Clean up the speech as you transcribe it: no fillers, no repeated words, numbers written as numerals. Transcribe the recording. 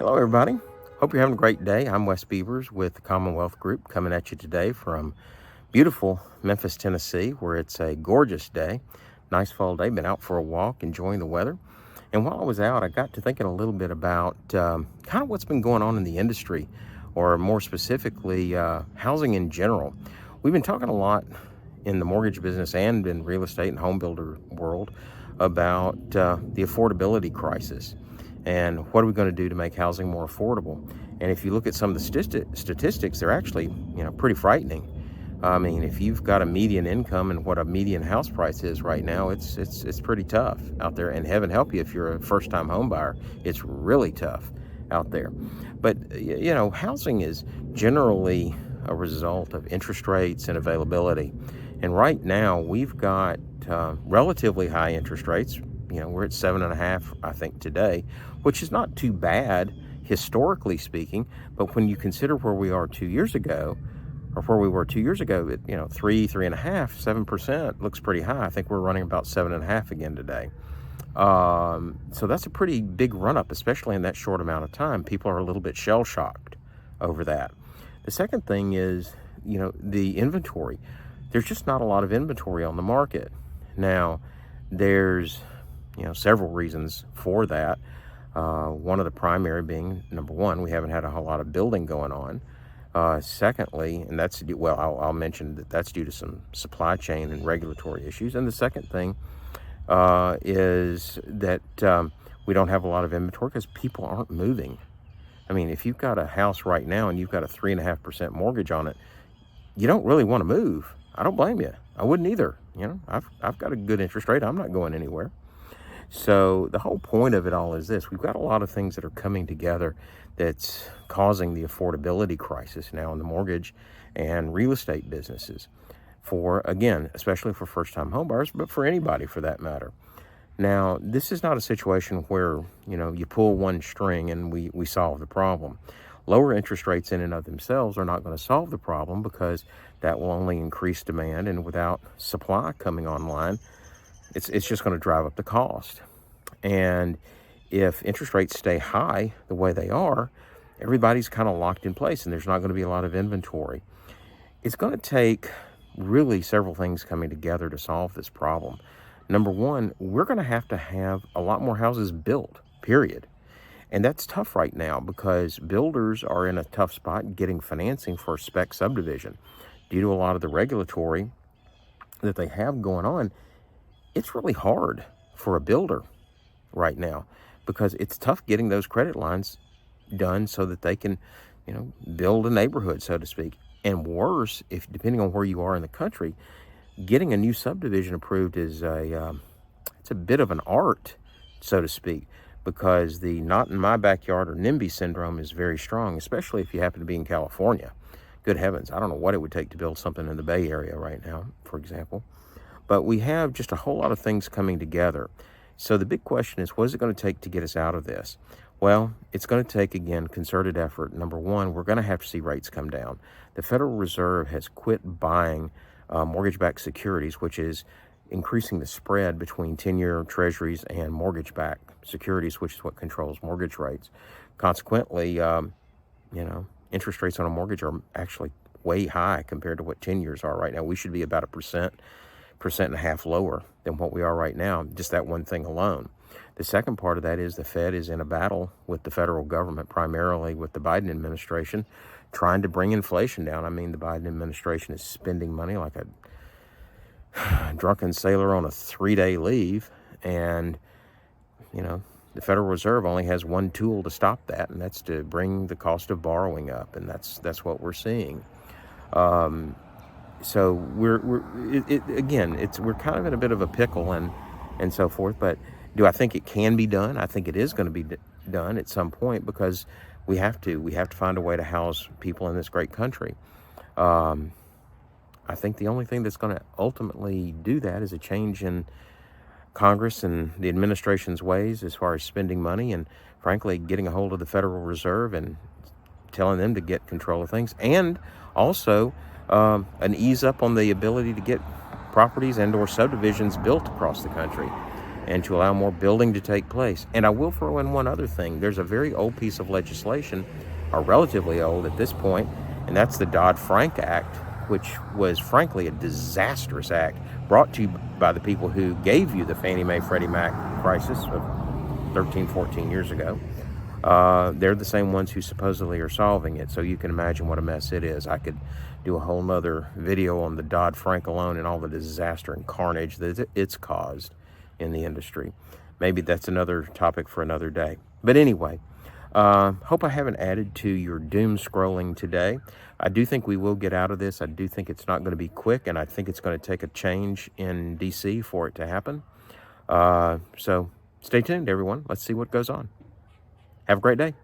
Hello, everybody. Hope you're having a great day. I'm Wes Beibers with the Commonwealth Group coming at you today from beautiful Memphis, Tennessee, where it's a gorgeous day. Nice fall day. Been out for a walk, enjoying the weather. And while I was out, I got to thinking a little bit about kind of what's been going on in the industry, or more specifically, housing in general. We've been talking a lot in the mortgage business and in real estate and home builder world about the affordability crisis. And what are we going to do to make housing more affordable? And if you look at some of the statistics, they're actually, pretty frightening. I mean, if you've got a median income and what a median house price is right now, it's pretty tough out there. And heaven help you if you're a first-time home buyer, it's really tough out there. But housing is generally a result of interest rates and availability. And right now, we've got relatively high interest rates. We're at 7.5, I think, today, which is not too bad, historically speaking. But when you consider where we are 2 years ago, or where we were 2 years ago, at 3.5, 7% looks pretty high. I think we're running about 7.5 again today. So that's a pretty big run up, especially in that short amount of time. People are a little bit shell shocked over that. The second thing is, the inventory. There's just not a lot of inventory on the market. Now, there's several reasons for that. One of the primary being, number one, we haven't had a whole lot of building going on. Secondly, and I'll mention that's due to some supply chain and regulatory issues. And the second thing is that we don't have a lot of inventory because people aren't moving. I mean, if you've got a house right now and you've got a 3.5% mortgage on it, you don't really want to move. I don't blame you. I wouldn't either. I've got a good interest rate. I'm not going anywhere. So the whole point of it all is this: we've got a lot of things that are coming together that's causing the affordability crisis now in the mortgage and real estate businesses, especially for first-time homebuyers, but for anybody for that matter. Now, this is not a situation where, you pull one string and we solve the problem. Lower interest rates in and of themselves are not going to solve the problem, because that will only increase demand, and without supply coming online, it's just going to drive up the cost. And if interest rates stay high the way they are, everybody's kind of locked in place, and there's not going to be a lot of inventory. It's going to take really several things coming together to solve this problem. Number one, we're going to have a lot more houses built, period. And that's tough right now because builders are in a tough spot getting financing for spec subdivision. Due to a lot of the regulatory that they have going on, it's really hard for a builder right now because it's tough getting those credit lines done so that they can, build a neighborhood, so to speak. And worse, if depending on where you are in the country, getting a new subdivision approved is it's a bit of an art, so to speak, because the not in my backyard or NIMBY syndrome is very strong, especially if you happen to be in California. Good heavens, I don't know what it would take to build something in the Bay Area right now, for example. But we have just a whole lot of things coming together. So the big question is, what is it going to take to get us out of this? Well, it's going to take, again, concerted effort. Number one, we're going to have to see rates come down. The Federal Reserve has quit buying mortgage-backed securities, which is increasing the spread between 10-year treasuries and mortgage-backed securities, which is what controls mortgage rates. Consequently, interest rates on a mortgage are actually way high compared to what 10 years are right now. We should be about 1.5% lower than what we are right now, just that one thing alone. The second part of that is the Fed is in a battle with the federal government, primarily with the Biden administration, trying to bring inflation down. I mean, the Biden administration is spending money like a drunken sailor on a 3-day leave, and the Federal Reserve only has one tool to stop that, and that's to bring the cost of borrowing up, and that's what we're seeing. So we're kind of in a bit of a pickle and so forth. But do I think it can be done? I think it is going to be done at some point, because we have to find a way to house people in this great country. I think the only thing that's going to ultimately do that is a change in Congress and the administration's ways as far as spending money, and frankly getting a hold of the Federal Reserve and telling them to get control of things, and also an ease up on the ability to get properties and or subdivisions built across the country. and to allow more building to take place. And I will throw in one other thing. There's a very old piece of legislation, or relatively old at this point, and that's the Dodd-Frank Act, which was frankly a disastrous act brought to you by the people who gave you the Fannie Mae Freddie Mac crisis of 13, 14 years ago. They're the same ones who supposedly are solving it, so you can imagine what a mess it is. I could do a whole nother video on the Dodd-Frank alone and all the disaster and carnage that it's caused in the industry. Maybe that's another topic for another day. But anyway, hope I haven't added to your doom scrolling today. I do think we will get out of this. I do think it's not going to be quick, and I think it's going to take a change in D.C. for it to happen. So stay tuned, everyone. Let's see what goes on. Have a great day.